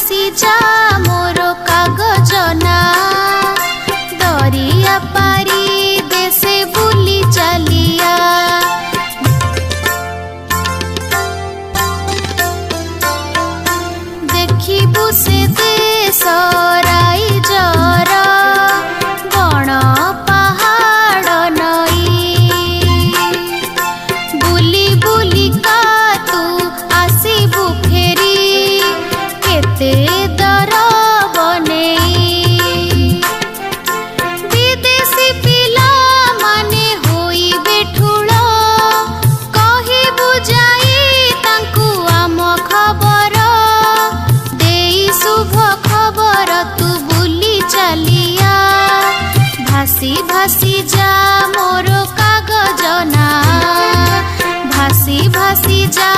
भासी जा मोर कागज ना दरिया पारी देशे बुली चलिया देखिबु से देश राइजर बण पहाड़ नई बुली बुली का तू आसीबु फेरी केते दर बनेई विदेशी पिला माने होई बेठुळ कहिबु जाई तांकु आम खबर देई शुभ खबर तू बुली चलिया भासी भासी जा मोर कागज ना भासी भासी जा